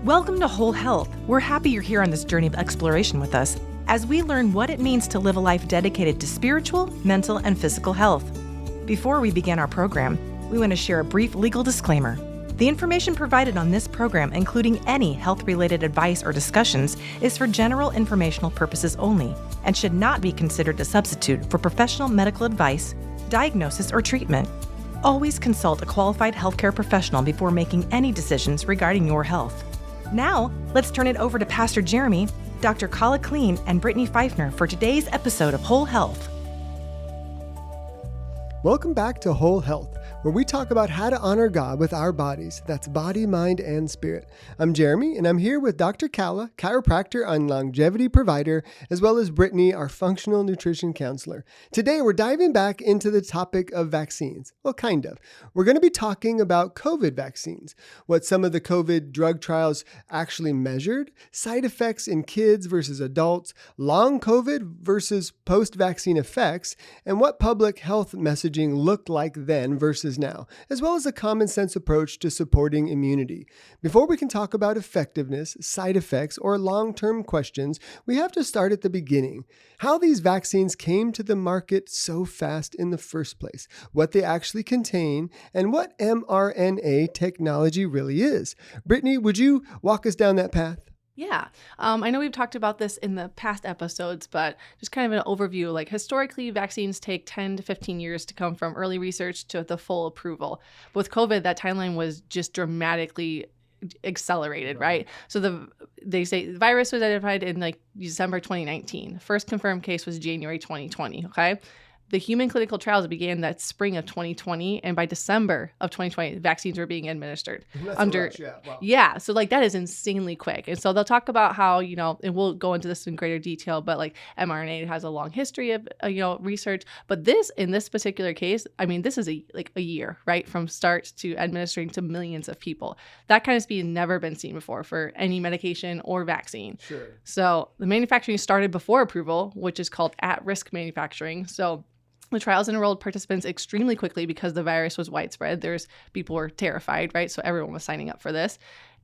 Welcome to Whole Health. We're happy you're here on this journey of exploration with us as we learn what it means to live a life dedicated to spiritual, mental, and physical health. Before we begin our program, we want to share a brief legal disclaimer. The information provided on this program, including any health-related advice or discussions, is for general informational purposes only and should not be considered a substitute for professional medical advice, diagnosis, or treatment. Always consult a qualified healthcare professional before making any decisions regarding your health. Now, let's turn it over to Pastor Jeremy, Dr. Kala Kleen, and Brittany Pfeiffer for today's episode of Whole Health. Welcome back to Whole Health, where we talk about how to honor God with our bodies. That's body, mind, and spirit. I'm Jeremy, and I'm here with Dr. Kala, chiropractor and longevity provider, as well as Brittany, our functional nutrition counselor. Today, we're diving back into the topic of vaccines. Well, kind of. We're going to be talking about COVID vaccines, what some of the COVID drug trials actually measured, side effects in kids versus adults, long COVID versus post-vaccine effects, and what public health messaging looked like then versus now, as well as a common sense approach to supporting immunity. Before we can talk about effectiveness, side effects, or long-term questions, we have to start at the beginning. How these vaccines came to the market so fast in the first place, what they actually contain, and what mRNA technology really is. Brittany, would you walk us down that path? Yeah. I know we've talked about this in the past episodes, but just kind of an overview, like historically, vaccines take 10 to 15 years to come from early research to the full approval. But with COVID, that timeline was just dramatically accelerated, right? So they say the virus was identified in like December 2019. First confirmed case was January 2020, okay? The human clinical trials began that spring of 2020, and by December of 2020, vaccines were being administered. Wow. So like that is insanely quick. And so they'll talk about how, and we'll go into this in greater detail, but like mRNA has a long history of, research. But in this particular case, I mean, this is a year, right? From start to administering to millions of people. That kind of speed has never been seen before for any medication or vaccine. Sure. So the manufacturing started before approval, which is called at-risk manufacturing. So the trials enrolled participants extremely quickly because the virus was widespread. People were terrified, right? So everyone was signing up for this.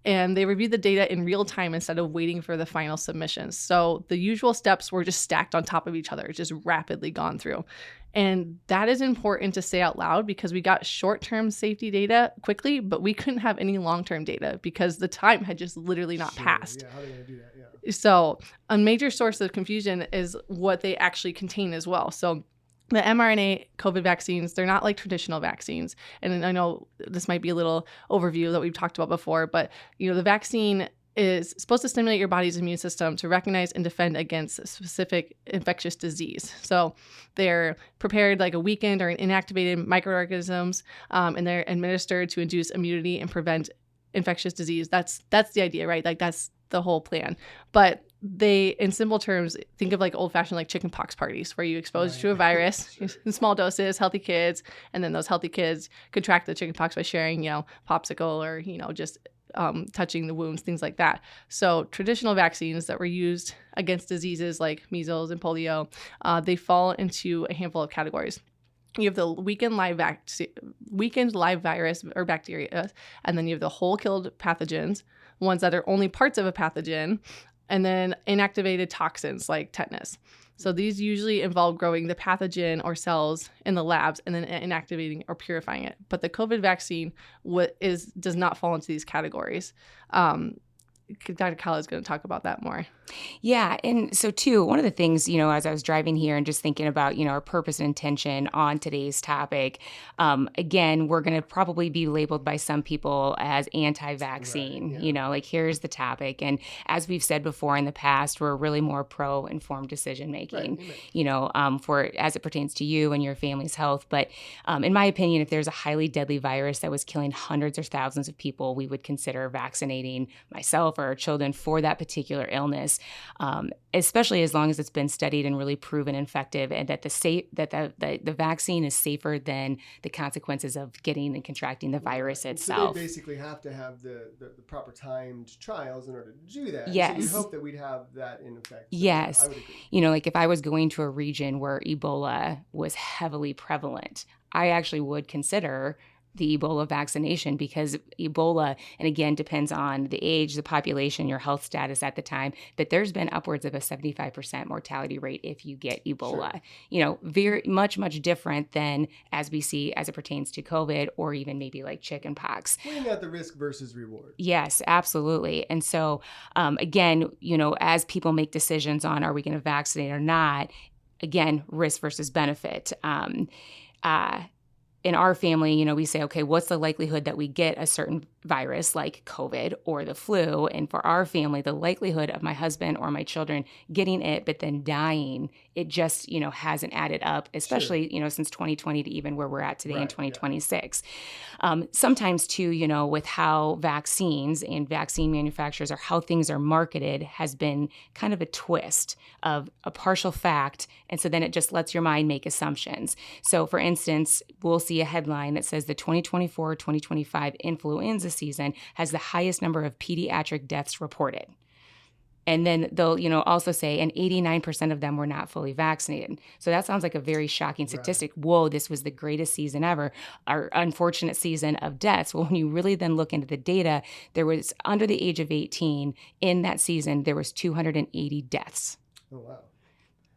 And they reviewed the data in real time instead of waiting for the final submissions. So the usual steps were just stacked on top of each other, just rapidly gone through. And that is important to say out loud because we got short-term safety data quickly, but we couldn't have any long-term data because the time had just literally not passed. Yeah, how are they going to do that? Yeah. So a major source of confusion is what they actually contain as well. So the mRNA COVID vaccines, they're not like traditional vaccines. And I know this might be a little overview that we've talked about before, but the vaccine is supposed to stimulate your body's immune system to recognize and defend against a specific infectious disease. So they're prepared like a weakened or inactivated microorganisms, and they're administered to induce immunity and prevent infectious disease. That's the idea, right? Like that's the whole plan. But they, in simple terms, think of like old-fashioned like chicken pox parties where you expose to a virus in small doses, healthy kids, and then those healthy kids contract the chicken pox by sharing, popsicle or, just touching the wounds, things like that. So traditional vaccines that were used against diseases like measles and polio, they fall into a handful of categories. You have the weakened live virus or bacteria, and then you have the whole killed pathogens, ones that are only parts of a pathogen, and then inactivated toxins like tetanus. So these usually involve growing the pathogen or cells in the labs and then inactivating or purifying it. But the COVID vaccine does not fall into these categories. Dr. Kala is going to talk about that more. Yeah. And so too, one of the things, as I was driving here and just thinking about, our purpose and intention on today's topic, again, we're going to probably be labeled by some people as anti-vaccine, right, yeah. Like here's the topic. And as we've said before in the past, we're really more pro-informed decision-making, right. For as it pertains to you and your family's health. But in my opinion, if there's a highly deadly virus that was killing hundreds or thousands of people, we would consider vaccinating myself or our children for that particular illness. Especially as long as it's been studied and really proven effective, and that the vaccine is safer than the consequences of getting and contracting the virus itself. So they basically have to have the proper timed trials in order to do that. Yes. So you hope that we'd have that in effect. Yes. I would agree. Like if I was going to a region where Ebola was heavily prevalent, I actually would consider the Ebola vaccination, because Ebola, and again, depends on the age, the population, your health status at the time, but there's been upwards of a 75% mortality rate if you get Ebola. Sure. You know, very much different than as we see as it pertains to COVID or even maybe like chicken pox. Weighing out the risk versus reward. Yes, absolutely. And so, again, you know, as people make decisions on are we going to vaccinate or not, again, risk versus benefit. In our family, you know, we say, okay, what's the likelihood that we get a certain virus like COVID or the flu? And for our family, the likelihood of my husband or my children getting it, but then dying, it just, you know, hasn't added up, especially, Sure. you know, since 2020 to even where we're at today in Right, 2026. Sometimes too, you know, with how vaccines and vaccine manufacturers or how things are marketed has been kind of a twist of a partial fact. And so then it just lets your mind make assumptions. So for instance, we'll see a headline that says the 2024-2025 influenza season has the highest number of pediatric deaths reported. And then they'll, you know, also say, and 89% of them were not fully vaccinated. So that sounds like a very shocking statistic. Right. Whoa, this was the greatest season ever, our unfortunate season of deaths. Well, when you really then look into the data, there was under the age of 18 in that season, there was 280 deaths. Oh, wow.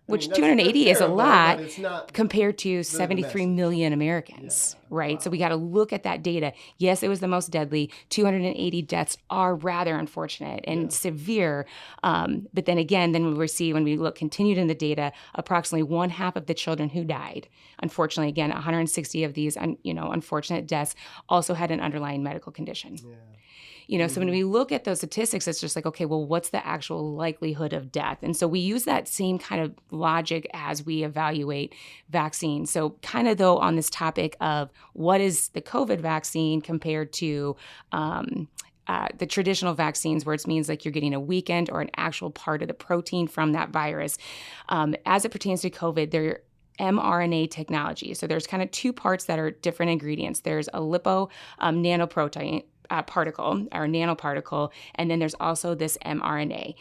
Which that's 280 is a terrible, lot but it's not compared to 73 million Americans, right? Wow. So we got to look at that data. Yes, it was the most deadly. 280 deaths are rather unfortunate and severe. But then again, then we see when we look continued in the data, approximately 1/2 of the children who died, unfortunately, again, 160 of these, you know, unfortunate deaths also had an underlying medical condition. Yeah. You know, so when we look at those statistics, it's just like, okay, well, what's the actual likelihood of death? And so we use that same kind of logic as we evaluate vaccines. So kind of though on this topic of what is the COVID vaccine compared to the traditional vaccines where it means like you're getting a weekend or an actual part of the protein from that virus. As it pertains to COVID, they're mRNA technology. So there's kind of two parts that are different ingredients. There's a lipo nanoprotein particle or nanoparticle, and then there's also this mRNA.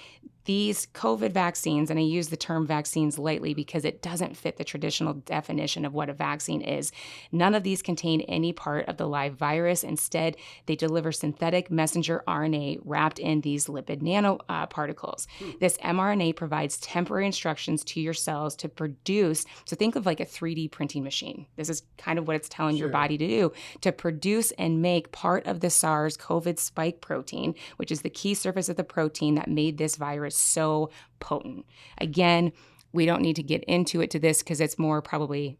These COVID vaccines, and I use the term vaccines lightly because it doesn't fit the traditional definition of what a vaccine is. None of these contain any part of the live virus. Instead, they deliver synthetic messenger RNA wrapped in these lipid nanoparticles. This mRNA provides temporary instructions to your cells to produce, so think of like a 3D printing machine. This is kind of what it's telling your body to do, to produce and make part of the SARS-CoV spike protein, which is the key surface of the protein that made this virus so potent. Again, we don't need to get into it to this because it's more probably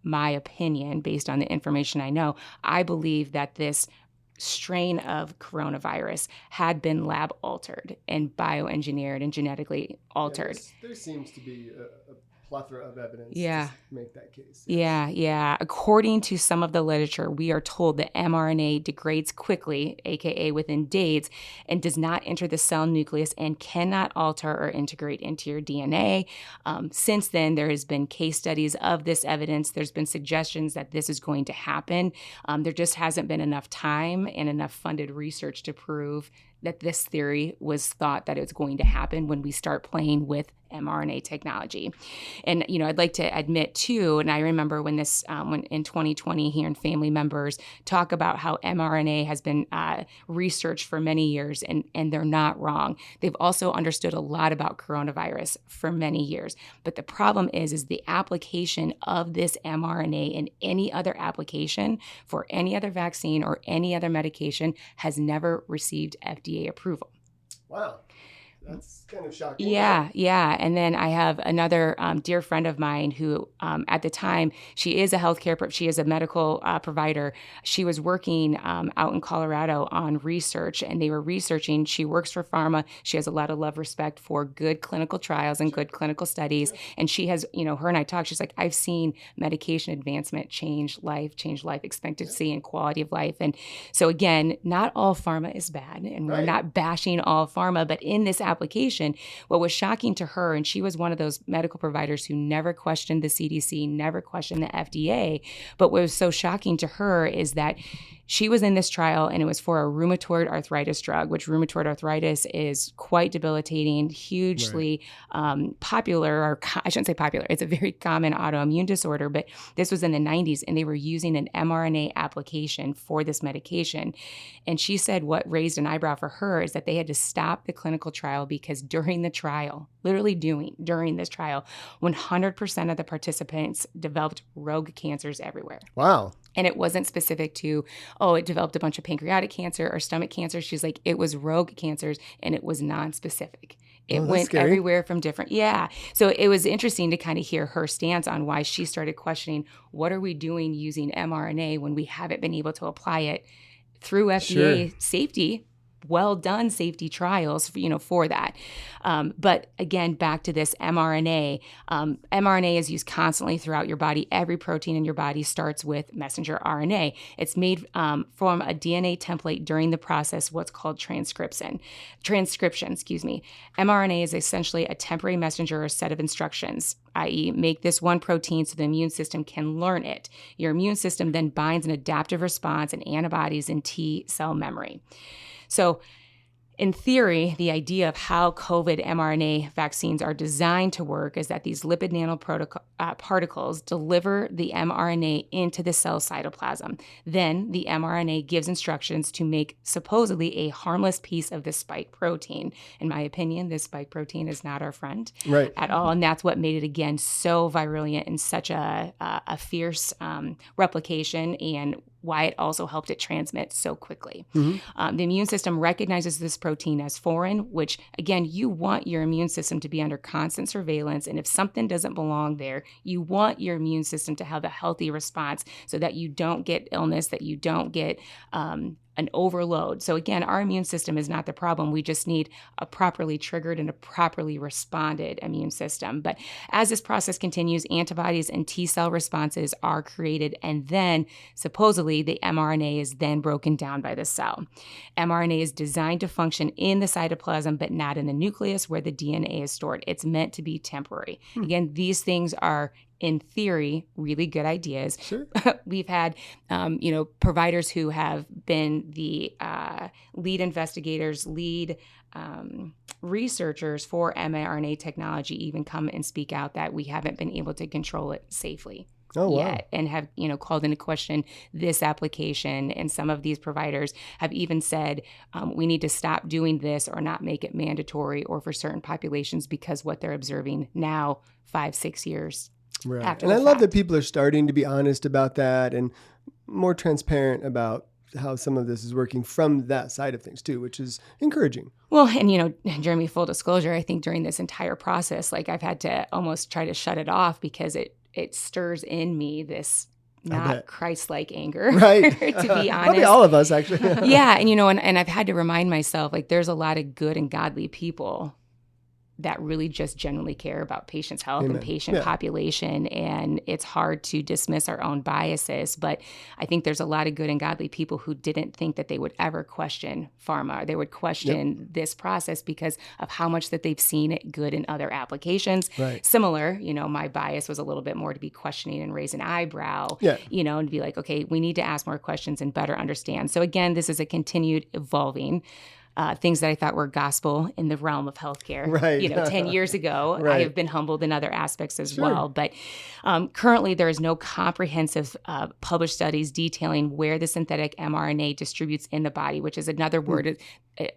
my opinion based on the information I know. I believe that this strain of coronavirus had been lab altered and bioengineered and genetically altered. There seems to be a plethora of evidence Yeah. to make that case. Yeah. According to some of the literature, we are told that mRNA degrades quickly, aka within days, and does not enter the cell nucleus and cannot alter or integrate into your DNA. Since then, there has been case studies of this evidence. There's been suggestions that this is going to happen. There just hasn't been enough time and enough funded research to prove that this theory was thought that it's going to happen when we start playing with mRNA technology. And, you know, I'd like to admit too, and I remember when this, when in 2020, hearing family members talk about how mRNA has been researched for many years, and they're not wrong. They've also understood a lot about coronavirus for many years. But the problem is the application of this mRNA in any other application for any other vaccine or any other medication has never received FDA approval. Wow. That's kind of shocking. Yeah. And then I have another dear friend of mine who, at the time, she is a medical provider. She was working out in Colorado on research, and they were researching. She works for pharma. She has a lot of love, respect for good clinical trials and good clinical studies. And she has, you know, her and I talked. She's like, I've seen medication advancement change life expectancy and quality of life. And so again, not all pharma is bad, and we're not bashing all pharma, but in this application, what was shocking to her, and she was one of those medical providers who never questioned the CDC, never questioned the FDA, but what was so shocking to her is that she was in this trial, and it was for a rheumatoid arthritis drug, which rheumatoid arthritis is quite debilitating, hugely popular, or I shouldn't say popular. It's a very common autoimmune disorder, but this was in the 90s, and they were using an mRNA application for this medication. And she said what raised an eyebrow for her is that they had to stop the clinical trial because during the trial, literally during this trial, 100% of the participants developed rogue cancers everywhere. Wow. And it wasn't specific to, it developed a bunch of pancreatic cancer or stomach cancer. She's like, it was rogue cancers, and it was non-specific. It went scary. everywhere from different, So it was interesting to kind of hear her stance on why she started questioning, what are we doing using mRNA when we haven't been able to apply it through FDA safety, well done safety trials, for that. But again, back to this mRNA. mRNA is used constantly throughout your body. Every protein in your body starts with messenger RNA. It's made from a DNA template during the process, what's called transcription. mRNA is essentially a temporary messenger or set of instructions, i.e., make this one protein so the immune system can learn it. Your immune system then binds an adaptive response and antibodies in T cell memory. So in theory, the idea of how COVID mRNA vaccines are designed to work is that these lipid nanoparticles deliver the mRNA into the cell cytoplasm. Then the mRNA gives instructions to make supposedly a harmless piece of the spike protein. In my opinion, this spike protein is not our friend at all. And that's what made it, again, so virulent and such a fierce replication, and why it also helped it transmit so quickly. The immune system recognizes this protein as foreign, which, again, you want your immune system to be under constant surveillance. And if something doesn't belong there, you want your immune system to have a healthy response so that you don't get illness, that you don't get an overload. So again, our immune system is not the problem. We just need a properly triggered and a properly responded immune system. But as this process continues, antibodies and T cell responses are created, and then supposedly the mRNA is then broken down by the cell. mRNA is designed to function in the cytoplasm, but not in the nucleus where the DNA is stored. It's meant to be temporary. Again, these things are, in theory, really good ideas. Sure. We've had, providers who have been the lead investigators, lead researchers for mRNA technology even come and speak out that we haven't been able to control it safely. Yet, and have called into question this application. And some of these providers have even said we need to stop doing this or not make it mandatory or for certain populations because what they're observing now, 5-6 years. Right. And I love that people are starting to be honest about that and more transparent about how some of this is working from that side of things too, which is encouraging. Well, and Jeremy, full disclosure, I think during this entire process, I've had to almost try to shut it off because it stirs in me this not Christ-like anger, right? To be honest. Probably all of us, actually. Yeah, and I've had to remind myself, there's a lot of good and godly people that really just genuinely care about patients' health and patient population. And it's hard to dismiss our own biases. But I think there's a lot of good and godly people who didn't think that they would ever question pharma. They would question this process because of how much that they've seen it good in other applications. Right. Similar, my bias was a little bit more to be questioning and raise an eyebrow, and be like, okay, we need to ask more questions and better understand. So again, this is a continued evolving things that I thought were gospel in the realm of healthcare. Right. 10 years ago, I have been humbled in other aspects as well. But currently, there is no comprehensive published studies detailing where the synthetic mRNA distributes in the body, which is another word,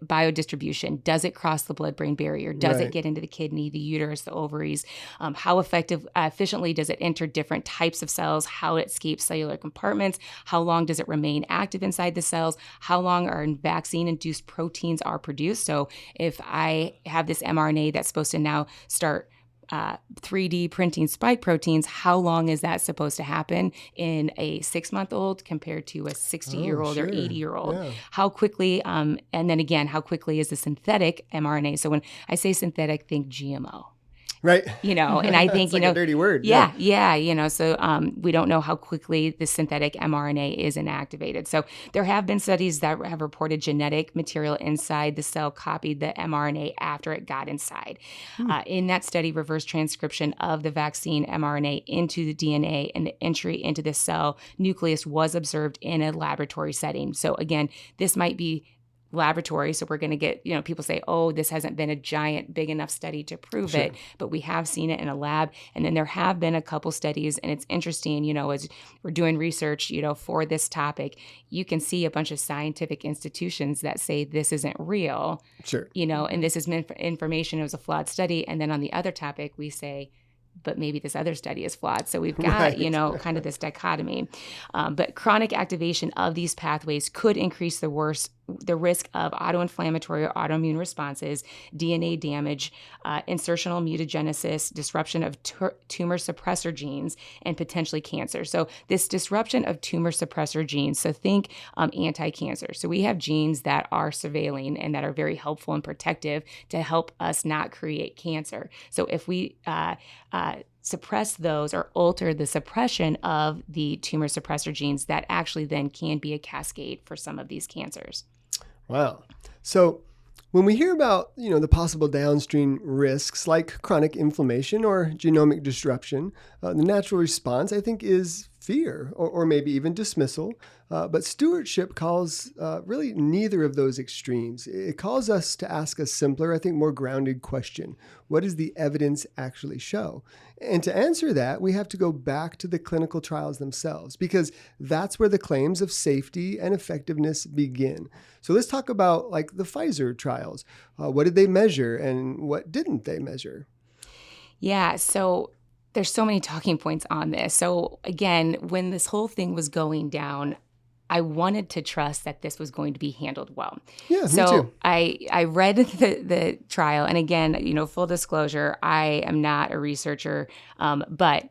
biodistribution. Does it cross the blood-brain barrier? Does it get into the kidney, the uterus, the ovaries? How efficiently does it enter different types of cells? How it escapes cellular compartments? How long does it remain active inside the cells? How long are vaccine-induced proteins are produced? So if I have this mRNA that's supposed to now start 3D printing spike proteins, how long is that supposed to happen in a 6-month-old compared to a 60-year-old or 80-year-old? Yeah. How quickly, and then again, how quickly is the synthetic mRNA? So when I say synthetic, think GMO. Right. And I think, it's like a dirty word. Yeah. So we don't know how quickly the synthetic mRNA is inactivated. So there have been studies that have reported genetic material inside the cell copied the mRNA after it got inside. In that study, reverse transcription of the vaccine mRNA into the DNA and the entry into the cell nucleus was observed in a laboratory setting. So again, this might be laboratory. So we're going to get, people say, oh, this hasn't been a giant, big enough study to prove it, but we have seen it in a lab. And then there have been a couple studies, and it's interesting, as we're doing research, for this topic, you can see a bunch of scientific institutions that say this isn't real, and this is information, it was a flawed study. And then on the other topic, we say, but maybe this other study is flawed. So we've got, kind of this dichotomy. But chronic activation of these pathways could increase the risk of autoinflammatory or autoimmune responses, DNA damage, insertional mutagenesis, disruption of tumor suppressor genes, and potentially cancer. So this disruption of tumor suppressor genes, so think anti-cancer. So we have genes that are surveilling and that are very helpful and protective to help us not create cancer. So if we suppress those or alter the suppression of the tumor suppressor genes, that actually then can be a cascade for some of these cancers. Wow. So when we hear about, the possible downstream risks like chronic inflammation or genomic disruption, the natural response, I think, is fear or maybe even dismissal. But stewardship calls really neither of those extremes. It calls us to ask a simpler, I think, more grounded question. What does the evidence actually show? And to answer that, we have to go back to the clinical trials themselves, because that's where the claims of safety and effectiveness begin. So let's talk about the Pfizer trials. What did they measure and what didn't they measure? Yeah, so there's so many talking points on this. So again, when this whole thing was going down, I wanted to trust that this was going to be handled well. Yeah, so me too. I read the trial, and again, full disclosure, I am not a researcher, but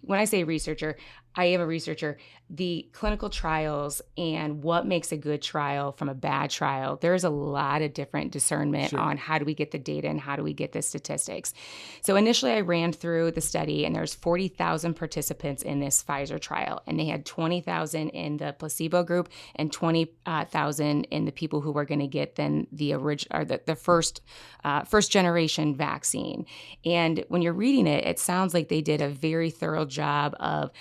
when I say researcher, I am a researcher. The clinical trials and what makes a good trial from a bad trial, there's a lot of different discernment on how do we get the data and how do we get the statistics. So initially I ran through the study, and there's 40,000 participants in this Pfizer trial, and they had 20,000 in the placebo group and 20,000 in the people who were going to get then the original or the first generation vaccine. And when you're reading it, it sounds like they did a very thorough job of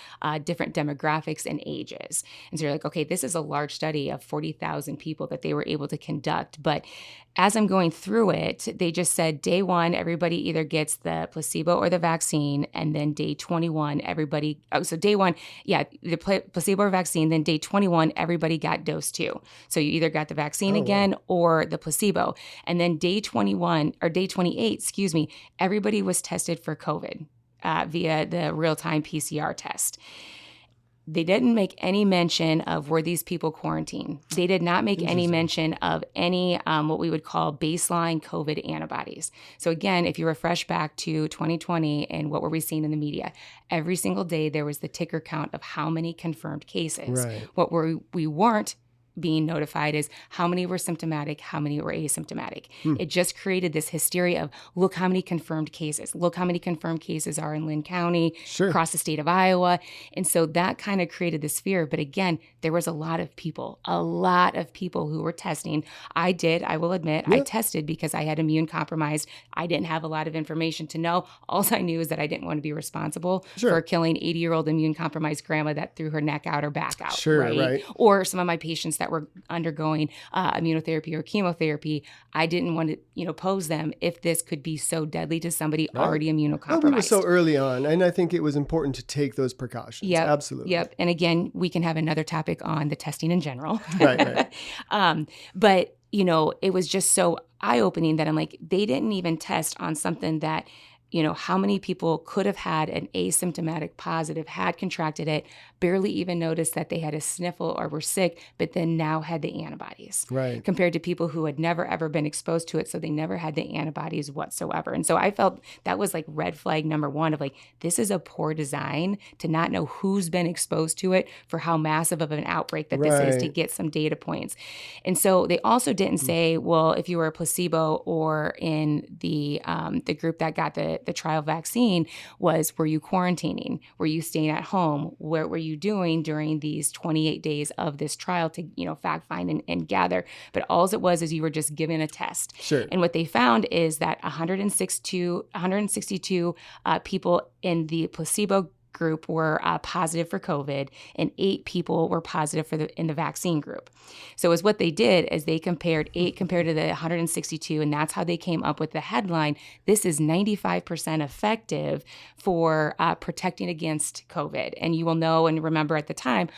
different demographics and ages. And so you're like, okay, this is a large study of 40,000 people that they were able to conduct. But as I'm going through it, they just said day one, everybody either gets the placebo or the vaccine. And then day 21, so day one, the placebo or vaccine. Then day 21, everybody got dose 2. So you either got the vaccine again or the placebo. And then day 28, everybody was tested for COVID via the real-time PCR test. They didn't make any mention of were these people quarantined. They did not make any mention of any what we would call baseline COVID antibodies. So again, if you refresh back to 2020 and what were we seeing in the media, every single day there was the ticker count of how many confirmed cases. Right. What we weren't being notified is how many were symptomatic, how many were asymptomatic. It just created this hysteria of look how many confirmed cases. Look how many confirmed cases are in Lynn County, across the state of Iowa. And so that kind of created this fear. But again, there was a lot of people who were testing. I will admit, I tested because I had immune compromised. I didn't have a lot of information to know. All I knew is that I didn't want to be responsible for killing 80-year-old immune compromised grandma that threw her neck out or back out. Right? Or some of my patients that were undergoing immunotherapy or chemotherapy. I didn't want to, pose them if this could be so deadly to somebody already immunocompromised. We were so early on, and I think it was important to take those precautions. Yep, absolutely. Yep. And again, we can have another topic on the testing in general. Right. But, it was just so eye-opening that I'm like, they didn't even test on something that, how many people could have had an asymptomatic positive, had contracted it, barely even noticed that they had a sniffle or were sick, but then now had the antibodies. Right. Compared to people who had never, ever been exposed to it, so they never had the antibodies whatsoever. And so I felt that was like red flag number one of like, this is a poor design to not know who's been exposed to it for how massive of an outbreak that this is to get some data points. And so they also didn't say, well, if you were a placebo or in the group that got the the trial vaccine was, were you quarantining? Were you staying at home? What were you doing during these 28 days of this trial to, fact find and gather? But all it was is you were just given a test. Sure. And what they found is that 162 people in the placebo group were positive for COVID, and 8 people were positive in the vaccine group. So is what they did is they compared 8 compared to the 162, and that's how they came up with the headline, this is 95% effective for protecting against COVID. And you will know and remember at the time,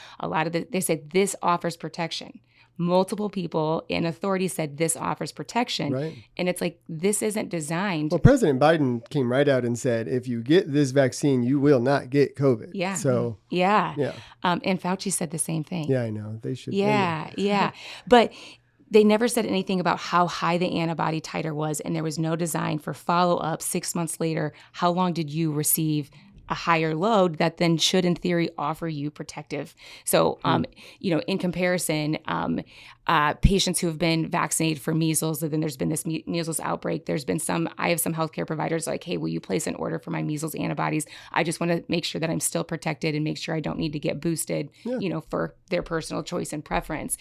they said this offers protection. Multiple people in authority said this offers protection. Right. And it's like, this isn't designed. Well, President Biden came right out and said, if you get this vaccine, you will not get COVID. Yeah. So, yeah. Yeah. And Fauci said the same thing. Yeah, I know. They should. Yeah. But they never said anything about how high the antibody titer was. And there was no design for follow-up 6 months later. How long did you receive a higher load that then should, in theory, offer you protective? So, in comparison, patients who have been vaccinated for measles, and then there's been this measles outbreak. I have some healthcare providers like, hey, will you place an order for my measles antibodies? I just want to make sure that I'm still protected and make sure I don't need to get boosted, for their personal choice and preference.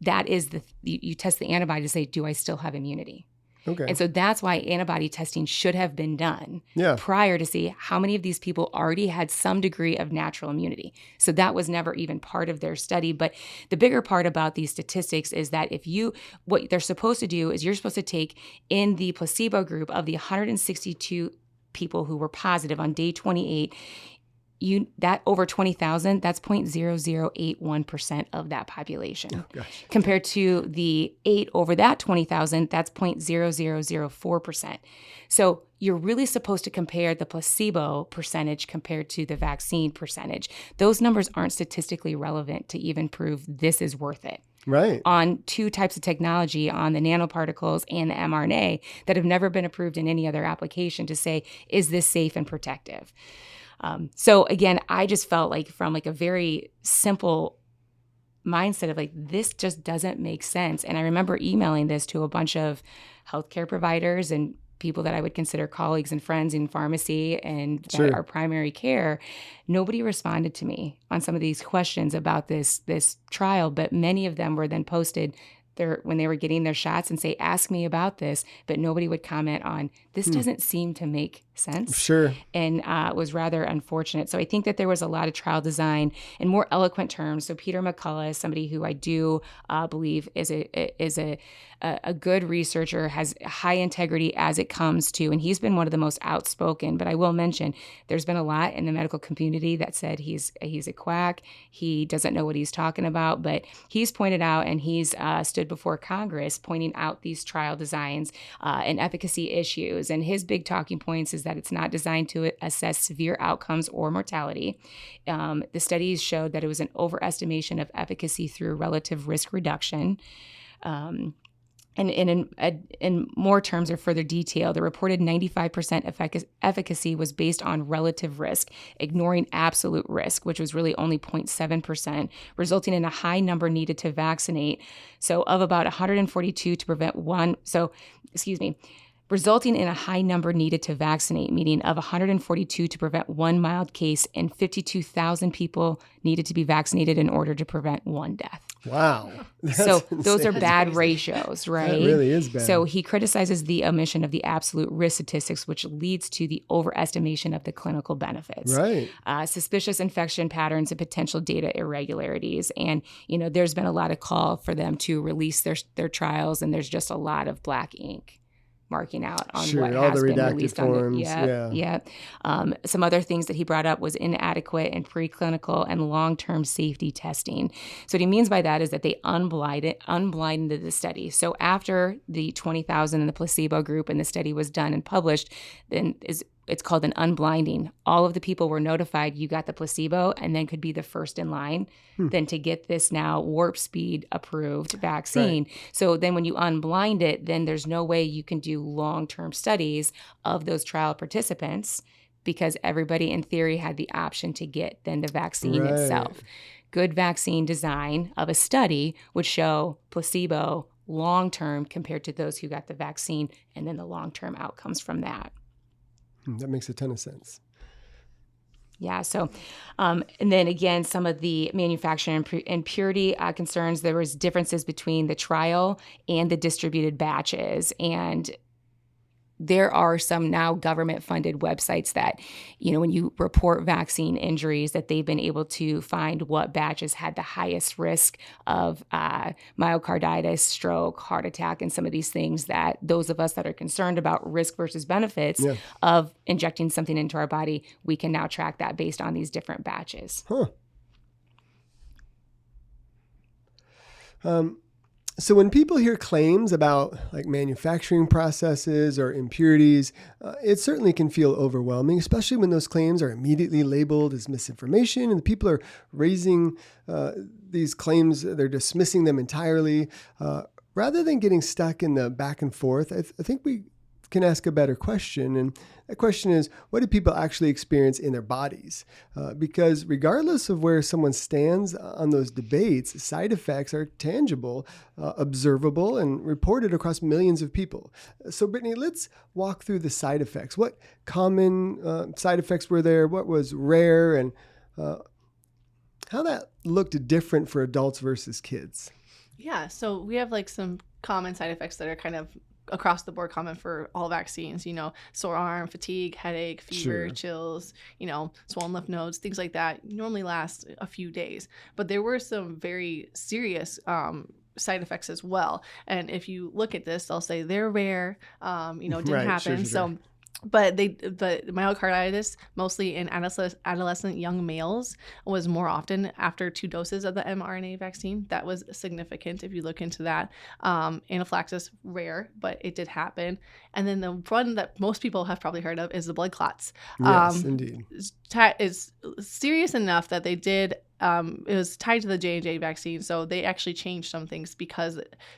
That is you test the antibody to say, do I still have immunity? Okay. And so that's why antibody testing should have been done prior to see how many of these people already had some degree of natural immunity. So that was never even part of their study. But the bigger part about these statistics is that what they're supposed to do is you're supposed to take in the placebo group of the 162 people who were positive on day 28, that over 20,000, that's 0.0081% of that population. Oh, gosh. Compared to the 8 over that 20,000, that's 0.0004%. So you're really supposed to compare the placebo percentage compared to the vaccine percentage. Those numbers aren't statistically relevant to even prove this is worth it. Right. On 2 types of technology, on the nanoparticles and the mRNA, that have never been approved in any other application to say, is this safe and protective? So again, I just felt like from a very simple mindset of this just doesn't make sense. And I remember emailing this to a bunch of healthcare providers and people that I would consider colleagues and friends in pharmacy and our primary care. Nobody responded to me on some of these questions about this trial, but many of them were then posted when they were getting their shots and say, ask me about this, but nobody would comment on, this doesn't seem to make sense. Sure. And it was rather unfortunate. So I think that there was a lot of trial design in more eloquent terms. So Peter McCullough is somebody who I do believe is a good researcher, has high integrity as it comes to, and he's been one of the most outspoken. But I will mention, there's been a lot in the medical community that said he's a quack. He doesn't know what he's talking about, but he's pointed out, and he's stood before Congress pointing out these trial designs and efficacy issues. And his big talking points is that it's not designed to assess severe outcomes or mortality. The studies showed that it was an overestimation of efficacy through relative risk reduction. And in more terms or further detail, the reported 95% efficacy was based on relative risk, ignoring absolute risk, which was really only 0.7%, resulting in a high number needed to vaccinate. So of about 142 to prevent resulting in a high number needed to vaccinate, meaning of 142 to prevent one mild case and 52,000 people needed to be vaccinated in order to prevent one death. Wow. So those are bad ratios, right? That really is bad. So he criticizes the omission of the absolute risk statistics, which leads to the overestimation of the clinical benefits. Right. Suspicious infection patterns and potential data irregularities. And, there's been a lot of call for them to release their trials, and there's just a lot of black ink marking out on what all has the been redacted released forms, on the, some other things that he brought up was inadequate and preclinical and long-term safety testing. So what he means by that is that they unblinded the study. So after the 20,000 in the placebo group and the study was done and published, then it's called an unblinding. All of the people were notified you got the placebo and then could be the first in line then to get this now warp speed approved vaccine. Right. So then when you unblind it, then there's no way you can do long-term studies of those trial participants because everybody in theory had the option to get then the vaccine itself. Good vaccine design of a study would show placebo long-term compared to those who got the vaccine and then the long-term outcomes from that. That makes a ton of sense. Yeah. So, and then again, some of the manufacturing and purity concerns, there was differences between the trial and the distributed batches. And there are some now government-funded websites that, when you report vaccine injuries, that they've been able to find what batches had the highest risk of myocarditis, stroke, heart attack, and some of these things that those of us that are concerned about risk versus benefits of injecting something into our body, we can now track that based on these different batches. So when people hear claims about like manufacturing processes or impurities, it certainly can feel overwhelming, especially when those claims are immediately labeled as misinformation and the people are raising these claims, they're dismissing them entirely. Rather than getting stuck in the back and forth, I think we can ask a better question. And that question is, what do people actually experience in their bodies? Because regardless of where someone stands on those debates, side effects are tangible, observable, and reported across millions of people. So Brittany, let's walk through the side effects. What common side effects were there? What was rare? And how that looked different for adults versus kids? Yeah, so we have like some common side effects that are kind of across the board common for all vaccines, sore arm, fatigue, headache, fever, chills, swollen lymph nodes, things like that normally last a few days. But there were some very serious side effects as well. And if you look at this, they'll say they're rare, didn't happen. So but myocarditis, mostly in adolescent young males, was more often after 2 doses of the mRNA vaccine. That was significant if you look into that. Anaphylaxis, rare, but it did happen. And then the one that most people have probably heard of is the blood clots. Yes, indeed. It's serious enough that they did. It was tied to the J&J vaccine, so they actually changed some things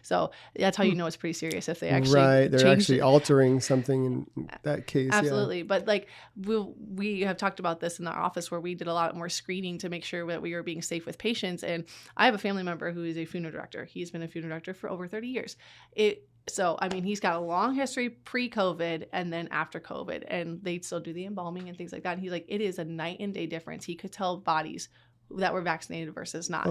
so that's how you know it's pretty serious if they actually they're actually altering something in that case. Absolutely. But like we have talked about this in our office where we did a lot more screening to make sure that we were being safe with patients. And I have a family member who is a funeral director. He's been a funeral director for over 30 years. So, he's got a long history pre-COVID and then after COVID, and they still do the embalming and things like that. And he's like, it is a night and day difference. He could tell bodies that were vaccinated versus not.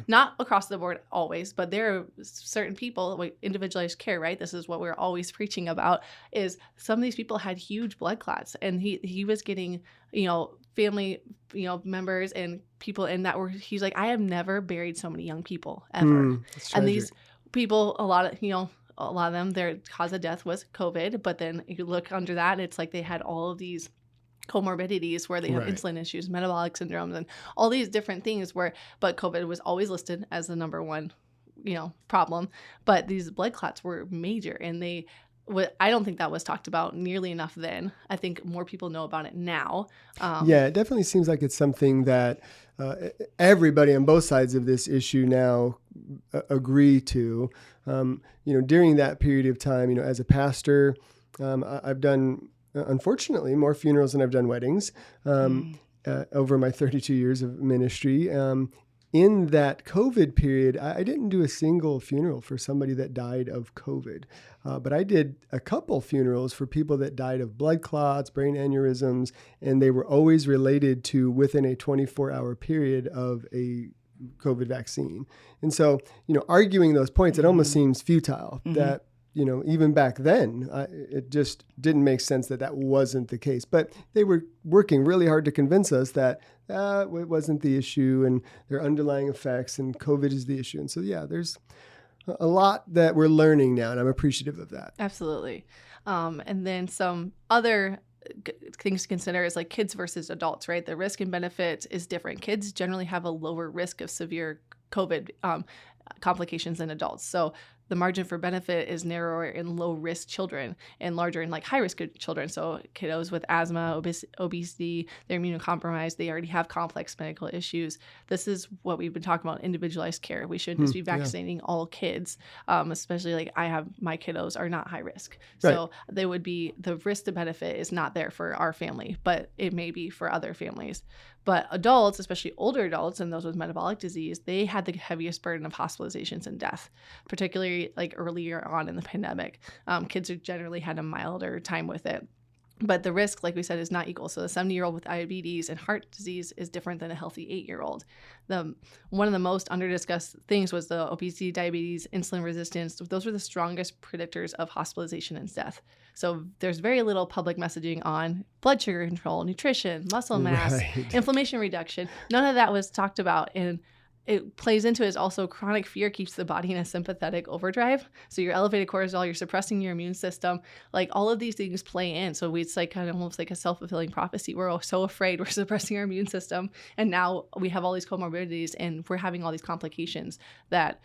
Not across the board always, but there are certain people, individualized care, right? This is what we're always preaching about, is some of these people had huge blood clots, and he was getting, family, members and people in that were, he's like, I have never buried so many young people ever. And these people, a lot of them, their cause of death was COVID, but then you look under that and it's like they had all of these comorbidities where they have insulin issues, metabolic syndromes, and all these different things but COVID was always listed as the number one, problem. But these blood clots were major, and I don't think that was talked about nearly enough then. I think more people know about it now. It definitely seems like it's something that everybody on both sides of this issue now agree to. During that period of time, as a pastor, I've done, unfortunately, more funerals than I've done weddings over my 32 years of ministry. In that COVID period, I didn't do a single funeral for somebody that died of COVID, but I did a couple funerals for people that died of blood clots, brain aneurysms, and they were always related to within a 24-hour period of a COVID vaccine. And so, arguing those points, it almost seems futile that, even back then, it just didn't make sense that wasn't the case. But they were working really hard to convince us that it wasn't the issue and there are underlying effects and COVID is the issue. And so, there's a lot that we're learning now, and I'm appreciative of that. Absolutely. And then some other things to consider is like kids versus adults, right? The risk and benefit is different. Kids generally have a lower risk of severe COVID complications than adults. So the margin for benefit is narrower in low-risk children and larger in high-risk children. So kiddos with asthma, obesity, they're immunocompromised, they already have complex medical issues. This is what we've been talking about, individualized care. We shouldn't just be vaccinating all kids, especially my kiddos are not high risk. So they would be, the risk to benefit is not there for our family, but it may be for other families. But adults, especially older adults and those with metabolic disease, they had the heaviest burden of hospitalizations and death, particularly earlier on in the pandemic. Kids generally had a milder time with it. But the risk, like we said, is not equal. So the 70-year-old with diabetes and heart disease is different than a healthy 8-year-old. One of the most under-discussed things was the obesity, diabetes, insulin resistance. Those were the strongest predictors of hospitalization and death. So there's very little public messaging on blood sugar control, nutrition, muscle mass, inflammation reduction. None of that was talked about. And it plays into it is also chronic fear keeps the body in a sympathetic overdrive. So you're elevated cortisol, you're suppressing your immune system. Like all of these things play in. So it's like kind of almost like a self-fulfilling prophecy. We're all so afraid we're suppressing our immune system. And now we have all these comorbidities and we're having all these complications that,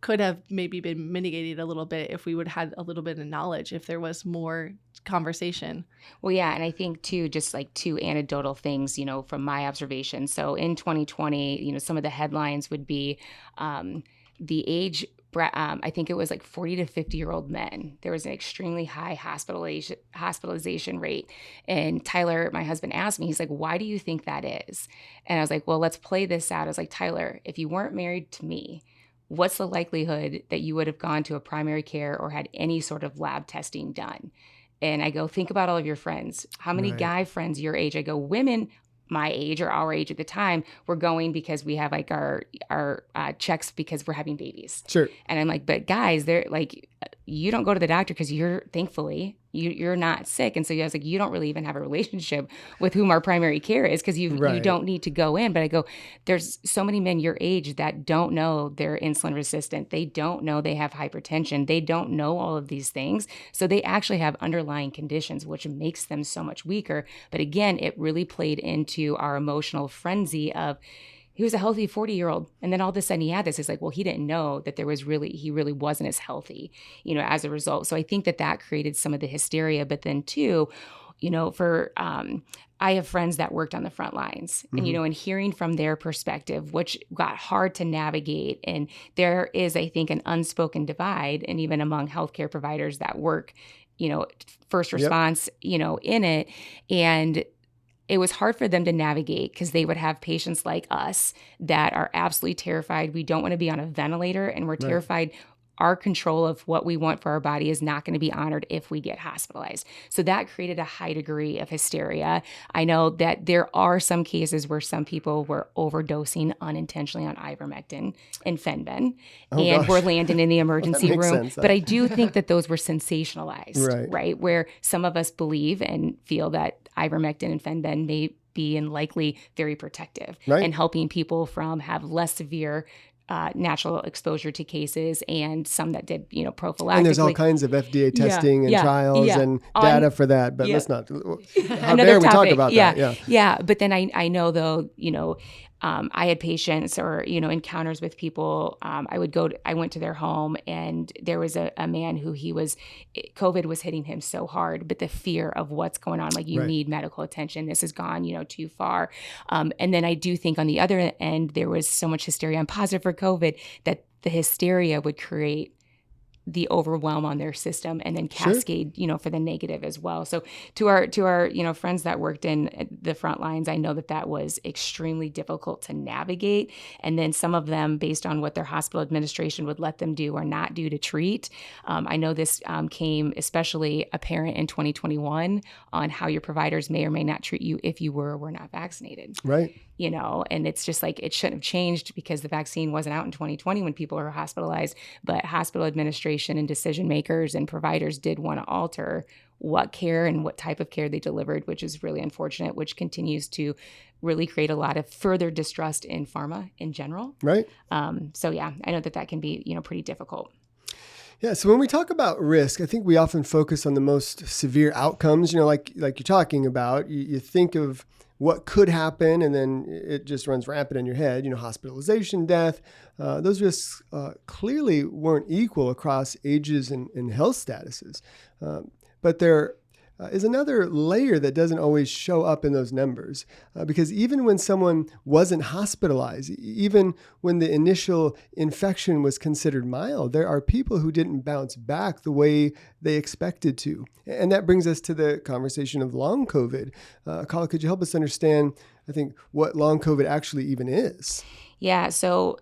could have maybe been mitigated a little bit if we would have had a little bit of knowledge, if there was more conversation. Well, yeah. And I think too, just like two anecdotal things, from my observation. So in 2020, some of the headlines would be the age, I think it was like 40 to 50-year-old men. There was an extremely high hospitalization rate. And Tyler, my husband, asked me, he's like, why do you think that is? And I was like, well, let's play this out. I was like, Tyler, if you weren't married to me, what's the likelihood that you would have gone to a primary care or had any sort of lab testing done? And I go, think about all of your friends. How many guy friends your age? I go, women my age or our age at the time, we're going because we have like our checks because we're having babies. Sure. And I'm like, but guys, they're like, you don't go to the doctor because thankfully you're not sick. And so I was like, you don't really even have a relationship with whom our primary care is because you don't need to go in. But I go, there's so many men your age that don't know they're insulin resistant. They don't know they have hypertension. They don't know all of these things. So they actually have underlying conditions, which makes them so much weaker. But again, it really played into our emotional frenzy of, he was a healthy 40-year-old. And then all of a sudden he had this. It's like, well, he didn't know that he really wasn't as healthy, as a result. So I think that created some of the hysteria. But then too, I have friends that worked on the front lines and, and hearing from their perspective, which got hard to navigate. And there is, I think, an unspoken divide, and even among healthcare providers that work, first response, in it. And it was hard for them to navigate because they would have patients like us that are absolutely terrified. We don't want to be on a ventilator, and we're terrified our control of what we want for our body is not going to be honored if we get hospitalized. So that created a high degree of hysteria. I know that there are some cases where some people were overdosing unintentionally on ivermectin and Fenbin were landing in the emergency room. But I do think that those were sensationalized, right? Where some of us believe and feel that ivermectin and Fenbin may be and likely very protective and helping people from have less severe natural exposure to cases, and some that did, prophylactically. And there's all kinds of FDA testing and trials and data for that, but let's not. How dare we talk about that? Yeah. But then I know though, I had patients or, encounters with people. I went to their home, and there was a man who COVID was hitting him so hard, but the fear of what's going on, like you need medical attention. This has gone, too far. And then I do think on the other end, there was so much hysteria. I'm positive for COVID that the hysteria would create the overwhelm on their system and then cascade, for the negative as well. So to our, friends that worked in the front lines, I know that was extremely difficult to navigate. And then some of them, based on what their hospital administration would let them do or not do to treat. I know this came especially apparent in 2021 on how your providers may or may not treat you if you were or were not vaccinated. Right. And it's just like, it shouldn't have changed because the vaccine wasn't out in 2020 when people were hospitalized, but hospital administration and decision makers and providers did want to alter what care and what type of care they delivered, which is really unfortunate, which continues to really create a lot of further distrust in pharma in general. Right. So yeah, I know that can be, pretty difficult. Yeah. So when we talk about risk, I think we often focus on the most severe outcomes, like you're talking about. You think of what could happen, and then it just runs rampant in your head, hospitalization, death. Those risks clearly weren't equal across ages and health statuses. But there is another layer that doesn't always show up in those numbers, because even when someone wasn't hospitalized, even when the initial infection was considered mild, there are people who didn't bounce back the way they expected to. And that brings us to the conversation of long COVID. Kala, could you help us understand, I think, what long COVID actually even is? Yeah, so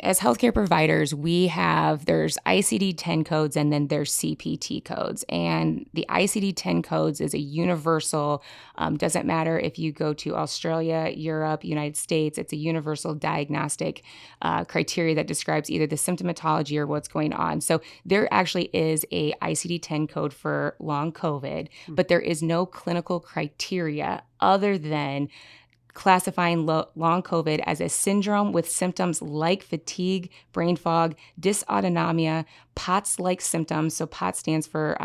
as healthcare providers, there's ICD-10 codes and then there's CPT codes. And the ICD-10 codes is a universal, doesn't matter if you go to Australia, Europe, United States, it's a universal diagnostic criteria that describes either the symptomatology or what's going on. So there actually is a ICD-10 code for long COVID, but there is no clinical criteria other than classifying long COVID as a syndrome with symptoms like fatigue, brain fog, dysautonomia, POTS-like symptoms. So POTS stands for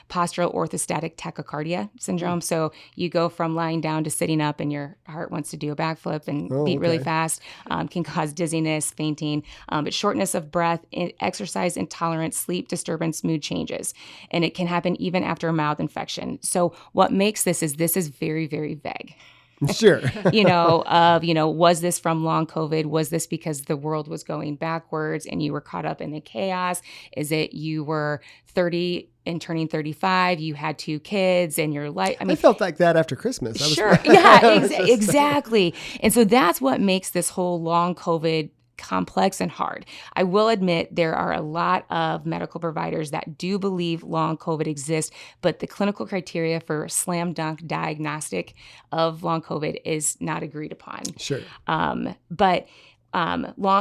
postural orthostatic tachycardia syndrome. So you go from lying down to sitting up and your heart wants to do a backflip and beat really fast, can cause dizziness, fainting, but shortness of breath, exercise intolerance, sleep disturbance, mood changes. And it can happen even after a mild infection. So what makes this is very, very vague. Sure. Was this from long COVID? Was this because the world was going backwards and you were caught up in the chaos? Is it you were 30 and turning 35, you had 2 kids and your life? I felt like that after Christmas. Exactly. And so that's what makes this whole long COVID complex and hard. I will admit there are a lot of medical providers that do believe long COVID exists, but the clinical criteria for slam dunk diagnostic of long COVID is not agreed upon. Sure.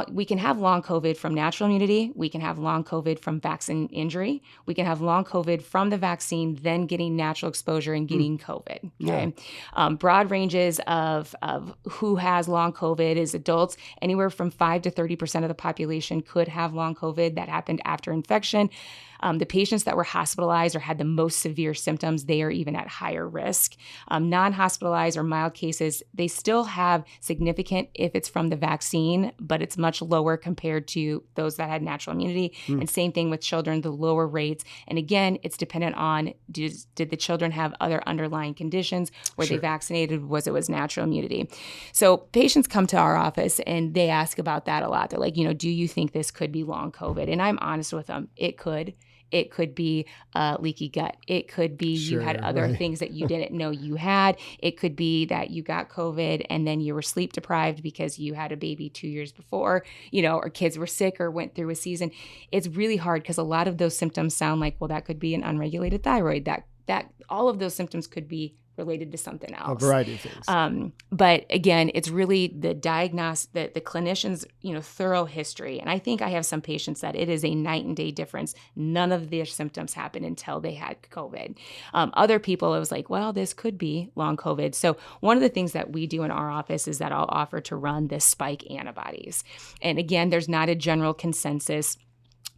We can have long COVID from natural immunity. We can have long COVID from vaccine injury. We can have long COVID from the vaccine, then getting natural exposure and getting COVID. Okay, broad ranges of who has long COVID is adults. Anywhere from 5 to 30% of the population could have long COVID that happened after infection. The patients that were hospitalized or had the most severe symptoms, they are even at higher risk. Non-hospitalized or mild cases, they still have significant if it's from the vaccine, but it's much lower compared to those that had natural immunity. And same thing with children, the lower rates. And again, it's dependent on did the children have other underlying conditions? Were they vaccinated? Was natural immunity? So patients come to our office and they ask about that a lot. They're like, do you think this could be long COVID? And I'm honest with them. It could. It could be leaky gut. It could be you had other things that you didn't know you had. It could be that you got COVID and then you were sleep deprived because you had a baby 2 years before, or kids were sick or went through a season. It's really hard because a lot of those symptoms sound like, well, that could be an unregulated thyroid. That all of those symptoms could be related to something else. A variety of things. But again, it's really the clinician's, thorough history. And I think I have some patients that it is a night and day difference. None of their symptoms happened until they had COVID. Other people, it was like, well, this could be long COVID. So one of the things that we do in our office is that I'll offer to run the spike antibodies. And again, there's not a general consensus.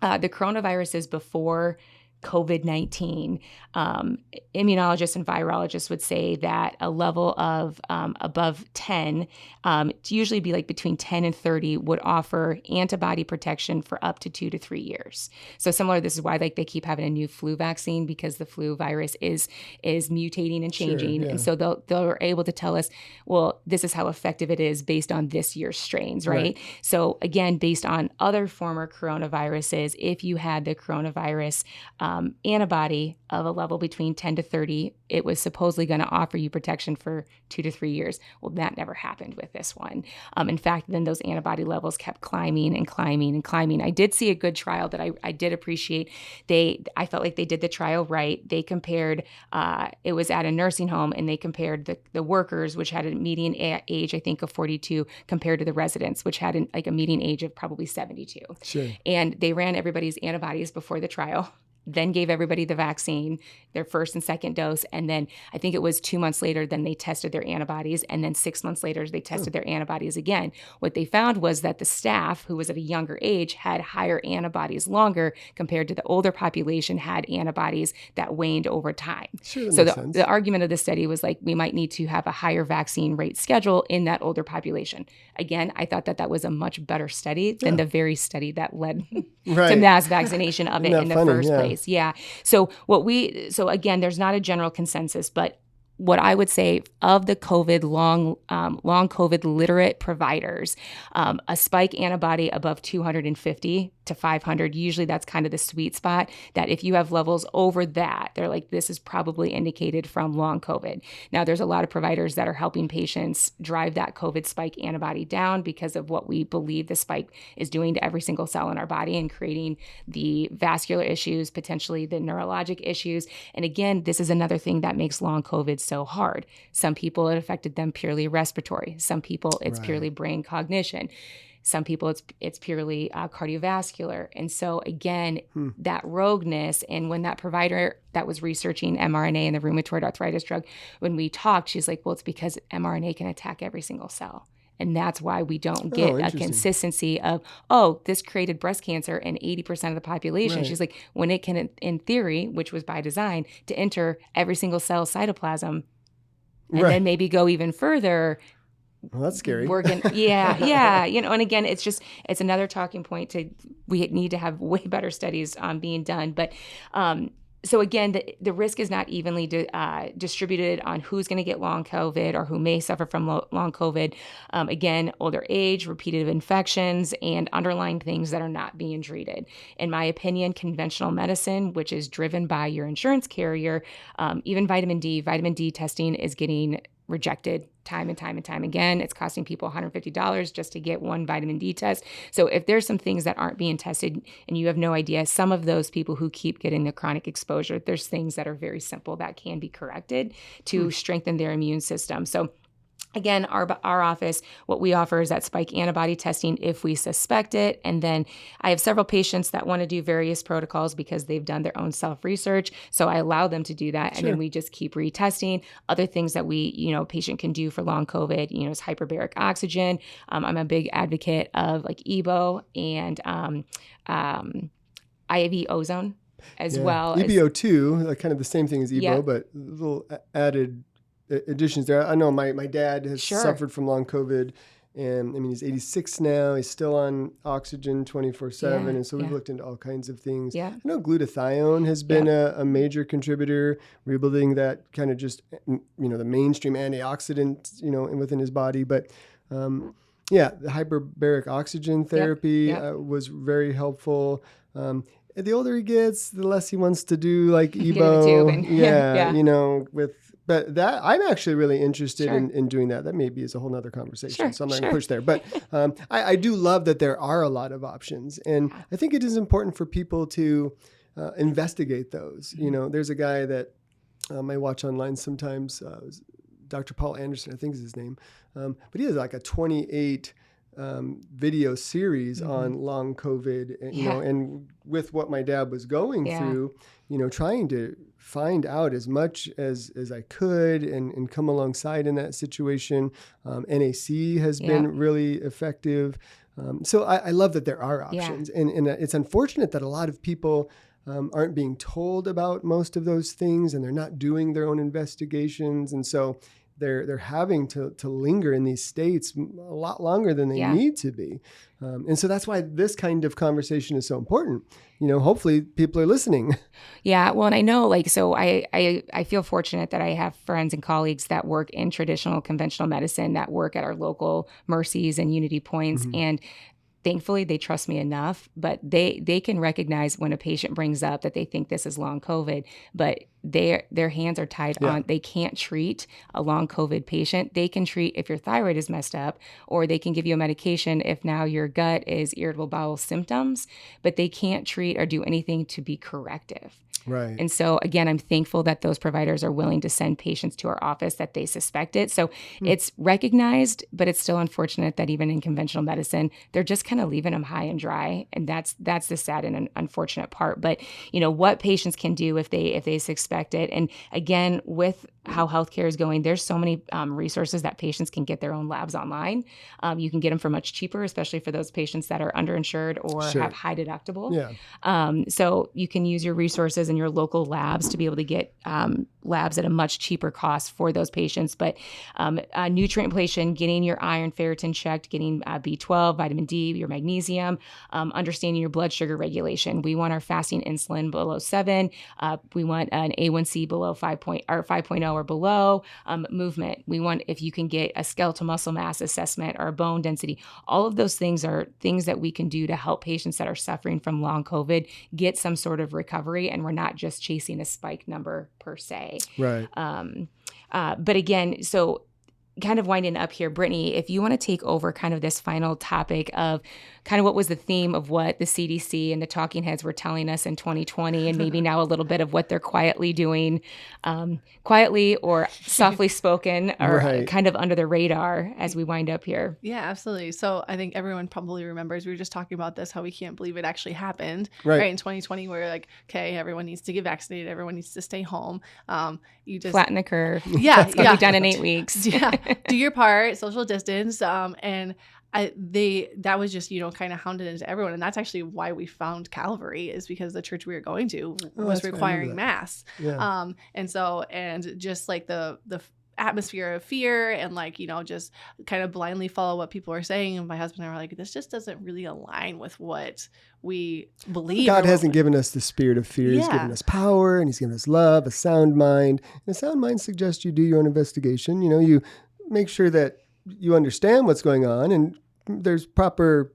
The coronaviruses before COVID-19, immunologists and virologists would say that a level of above 10, to usually be like between 10 and 30, would offer antibody protection for up to 2 to 3 years. So similar, this is why they keep having a new flu vaccine, because the flu virus is mutating and changing. And so they're able to tell us, well, this is how effective it is based on this year's strains, right? So again, based on other former coronaviruses, if you had the coronavirus antibody of a level between 10 to 30, it was supposedly going to offer you protection for 2 to 3 years. Well, that never happened with this one. In fact, then those antibody levels kept climbing and climbing and climbing. I did see a good trial that I did appreciate. I felt like they did the trial right. They compared, it was at a nursing home, and they compared the workers, which had a median age, I think, of 42, compared to the residents, which had a median age of probably 72. Sure. And they ran everybody's antibodies before the trial, then gave everybody the vaccine, their first and second dose. And then I think it was 2 months later, then they tested their antibodies. And then 6 months later, they tested their antibodies again. What they found was that the staff, who was at a younger age, had higher antibodies longer compared to the older population had antibodies that waned over time. Sure, so the argument of the study was like, we might need to have a higher vaccine rate schedule in that older population. Again, I thought that was a much better study than the very study that led to mass vaccination of it in the first place. Yeah. So again, there's not a general consensus, but what I would say of the COVID long COVID literate providers, a spike antibody above 250 to 500. Usually that's kind of the sweet spot, that if you have levels over that, they're like, this is probably indicated from long COVID. Now, there's a lot of providers that are helping patients drive that COVID spike antibody down because of what we believe the spike is doing to every single cell in our body and creating the vascular issues, potentially the neurologic issues. And again, this is another thing that makes long COVID so hard. Some people, it affected them purely respiratory. Some people, it's purely brain cognition. Some people, it's purely cardiovascular. And so again, that rogueness, and when that provider that was researching mRNA and the rheumatoid arthritis drug, when we talked, she's like, well, it's because mRNA can attack every single cell. And that's why we don't get a consistency of, oh, this created breast cancer in 80% of the population. She's like, when it can, in theory, which was by design, to enter every single cell cytoplasm and then maybe go even further. Well, that's scary. We're gonna, yeah. And again, it's another talking point we need to have way better studies being done. But so again, the risk is not evenly distributed on who's going to get long COVID or who may suffer from long COVID. Again, older age, repeated infections, and underlying things that are not being treated. In my opinion, conventional medicine, which is driven by your insurance carrier, even vitamin D testing is getting rejected time and time again. It's costing people $150 just to get one vitamin D test. So if there's some things that aren't being tested and you have no idea, some of those people who keep getting the chronic exposure, there's things that are very simple that can be corrected to strengthen their immune system. So again, our office, what we offer is that spike antibody testing if we suspect it. And then I have several patients that want to do various protocols because they've done their own self-research. So I allow them to do that. And then we just keep retesting. Other things that patient can do for long COVID, is hyperbaric oxygen. I'm a big advocate of like EBO and IV ozone as well. EBO2, kind of the same thing as EBO, but a little added additions there. I know my dad has suffered from long COVID, and he's 86 now. He's still on oxygen 24/7, and so we've looked into all kinds of things. I know glutathione has been a major contributor, rebuilding that kind of just the mainstream antioxidant within his body. But the hyperbaric oxygen therapy was very helpful. The older he gets, the less he wants to do like EBO. But that I'm actually really interested in doing that. That maybe is a whole nother conversation. So I'm not going to push there. But I do love that there are a lot of options. And I think it is important for people to investigate those. There's a guy that I watch online sometimes, Dr. Paul Anderson, I think is his name. But he has like a 28 video series on long COVID, and with what my dad was going through, trying to find out as much as I could and come alongside in that situation. NAC has been really effective. So I love that there are options. And it's unfortunate that a lot of people aren't being told about most of those things, and they're not doing their own investigations. And so they're having to linger in these states a lot longer than they need to be. And so that's why this kind of conversation is so important. Hopefully people are listening. Yeah. Well, and I know so I feel fortunate that I have friends and colleagues that work in traditional conventional medicine, that work at our local Mercies and Unity Points. And thankfully, they trust me enough, but they can recognize when a patient brings up that they think this is long COVID, but their hands are tied on. They can't treat a long COVID patient. They can treat if your thyroid is messed up, or they can give you a medication if now your gut is irritable bowel symptoms, but they can't treat or do anything to be corrective. Right. And so, again, I'm thankful that those providers are willing to send patients to our office that they suspect it. So it's recognized, but it's still unfortunate that even in conventional medicine, they're just kind of leaving them high and dry. And that's the sad and unfortunate part. But, what patients can do if they suspect it. And again, with how healthcare is going, there's so many resources that patients can get their own labs online. You can get them for much cheaper, especially for those patients that are underinsured or have high deductible. So you can use your resources in your local labs to be able to get labs at a much cheaper cost for those patients. But nutrient repletion, getting your iron, ferritin checked, getting B12, vitamin D, your magnesium, understanding your blood sugar regulation. We want our fasting insulin below 7. We want an A1C below 5.0 or below. Movement. We want, if you can get a skeletal muscle mass assessment or a bone density, all of those things are things that we can do to help patients that are suffering from long COVID get some sort of recovery, and we're not just chasing a spike number per se. Right. But again, so kind of winding up here, Brittany, if you want to take over kind of this final topic of kind of what was the theme of what the CDC and the talking heads were telling us in 2020, and maybe now a little bit of what they're quietly doing, quietly or softly spoken, or kind of under the radar as we wind up here. Yeah, absolutely. So I think everyone probably remembers, we were just talking about this, how we can't believe it actually happened, right? In 2020, we're like, okay, everyone needs to get vaccinated. Everyone needs to stay home. You just flatten the curve. Yeah. It's going to be done in 8 weeks. Yeah. Do your part, social distance. And that was just, kind of hounded into everyone. And that's actually why we found Calvary, is because the church we were going to was requiring masks. Yeah. And just like the atmosphere of fear and just kind of blindly follow what people are saying. And my husband and I were like, this just doesn't really align with what we believe. God hasn't given us the spirit of fear. He's given us power, and he's given us love, a sound mind. And a sound mind suggests you do your own investigation. You make sure that you understand what's going on and there's proper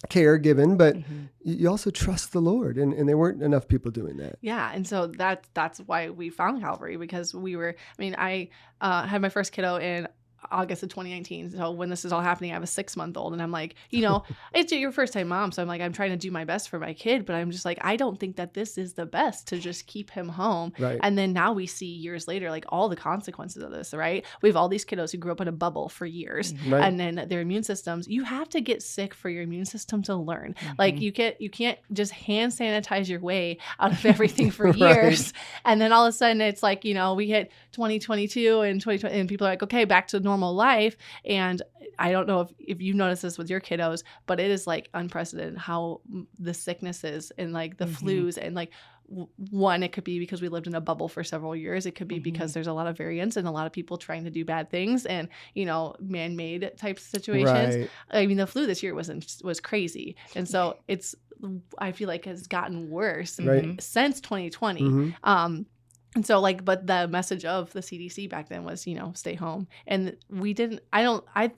care given, but you also trust the Lord, and there weren't enough people doing that. Yeah, and so that's why we found Calvary, because I had my first kiddo in August of 2019. So when this is all happening, I have a 6-month-old, and I'm like, it's your first time mom. So I'm like, I'm trying to do my best for my kid, but I'm just like, I don't think that this is the best to just keep him home. Right. And then now we see years later, like all the consequences of this, right? We have all these kiddos who grew up in a bubble for years, right. And then their immune systems, you have to get sick for your immune system to learn. Like you can't just hand sanitize your way out of everything for years. And then all of a sudden it's like, we hit 2022 and 2020, and people are like, okay, back to normal life. And I don't know if you notice this with your kiddos, but it is like unprecedented how the sicknesses and like the flus, and like one, it could be because we lived in a bubble for several years. It could be because there's a lot of variants and a lot of people trying to do bad things and, man-made type situations. Right. I mean, the flu this year was crazy. And so I feel like has gotten worse since 2020. And so but the message of the CDC back then was, stay home. And I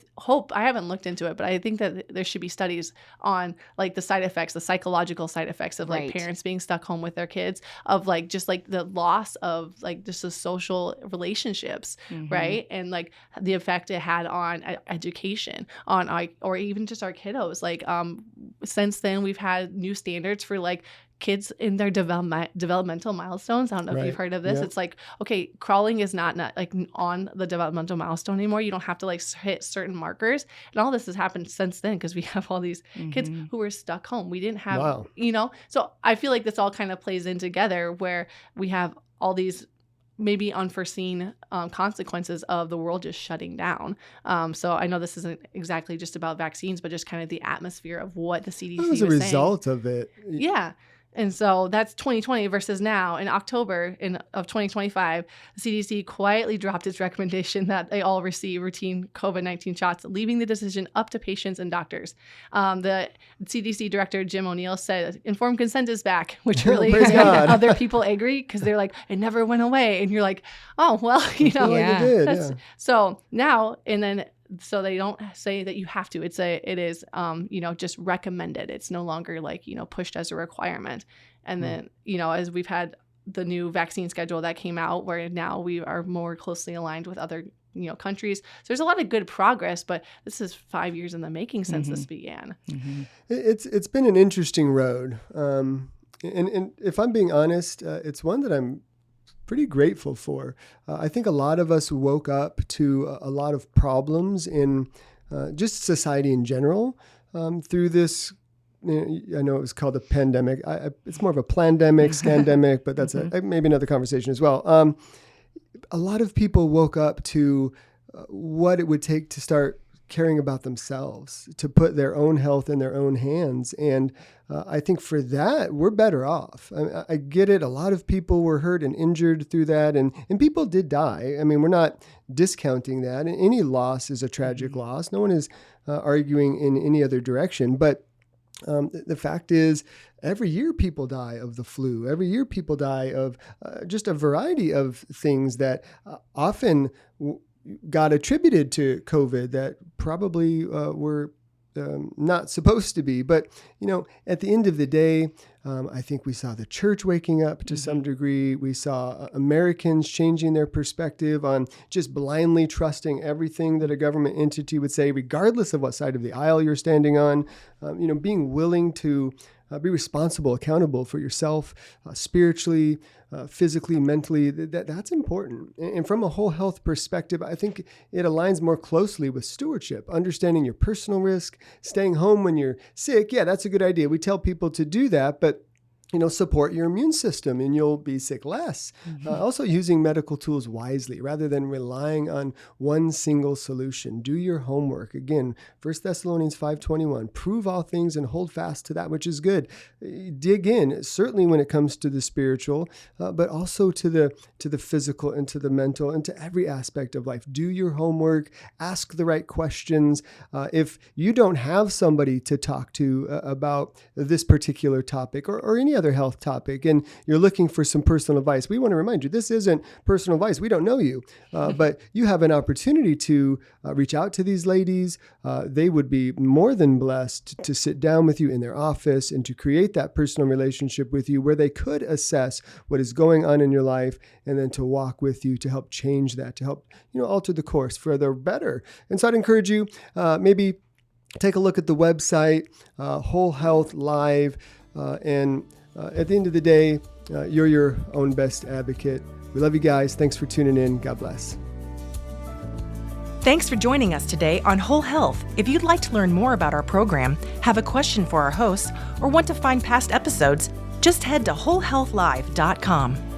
haven't looked into it, but I think that there should be studies on like the side effects, the psychological side effects of like parents being stuck home with their kids, of like just like the loss of like just the social relationships, right? And like the effect it had on education, or even just our kiddos. Like since then we've had new standards for like kids in their developmental milestones. I don't know if you've heard of this. It's like, okay, crawling is not like on the developmental milestone anymore. You don't have to like hit certain markers. And all this has happened since then, because we have all these kids who were stuck home. We didn't have, so I feel like this all kind of plays in together, where we have all these maybe unforeseen consequences of the world just shutting down. So I know this isn't exactly just about vaccines, but just kind of the atmosphere of what the CDC was saying. As a result of it. Yeah. And so that's 2020 versus now. In October of 2025, the CDC quietly dropped its recommendation that they all receive routine COVID-19 shots, leaving the decision up to patients and doctors. The CDC director, Jim O'Neill, said informed consent is back, which really made other people angry, because they're like, it never went away. And you're like, oh, well, Like it did, So now, and then, so they don't say that you have to. It is, just recommended. It's no longer like, pushed as a requirement. And then, as we've had the new vaccine schedule that came out, where now we are more closely aligned with other, countries. So there's a lot of good progress, but this is 5 years in the making since this began. It's been an interesting road. And if I'm being honest, it's one that I'm pretty grateful for. I think a lot of us woke up to a lot of problems in just society in general through this. I know it was called a pandemic. It's more of a plandemic, scandemic, but that's maybe another conversation as well. A lot of people woke up to what it would take to start caring about themselves, to put their own health in their own hands. And I think for that, we're better off. I get it. A lot of people were hurt and injured through that, and people did die. I mean, we're not discounting that. Any loss is a tragic loss. No one is arguing in any other direction. But The fact is, every year people die of the flu. Every year people die of just a variety of things that often got attributed to COVID that probably were not supposed to be. But, at the end of the day, I think we saw the church waking up to some degree. We saw Americans changing their perspective on just blindly trusting everything that a government entity would say, regardless of what side of the aisle you're standing on. Being willing to be responsible, accountable for yourself, spiritually, physically, mentally. That's important. And from a whole health perspective, I think it aligns more closely with stewardship, understanding your personal risk, staying home when you're sick. Yeah, that's a good idea. We tell people to do that, but support your immune system and you'll be sick less. Also using medical tools wisely rather than relying on one single solution. Do your homework. Again, 1 Thessalonians 5:21, prove all things and hold fast to that which is good. Dig in, certainly when it comes to the spiritual, but also to the physical and to the mental and to every aspect of life. Do your homework, ask the right questions. If you don't have somebody to talk to about this particular topic or any other health topic, and you're looking for some personal advice, we want to remind you, this isn't personal advice. We don't know you, but you have an opportunity to reach out to these ladies. They would be more than blessed to sit down with you in their office and to create that personal relationship with you where they could assess what is going on in your life and then to walk with you to help change that, to help alter the course for the better. And so I'd encourage you, maybe take a look at the website, Whole Health Live, and at the end of the day, you're your own best advocate. We love you guys. Thanks for tuning in. God bless. Thanks for joining us today on Whole Health. If you'd like to learn more about our program, have a question for our hosts, or want to find past episodes, just head to wholehealthlive.com.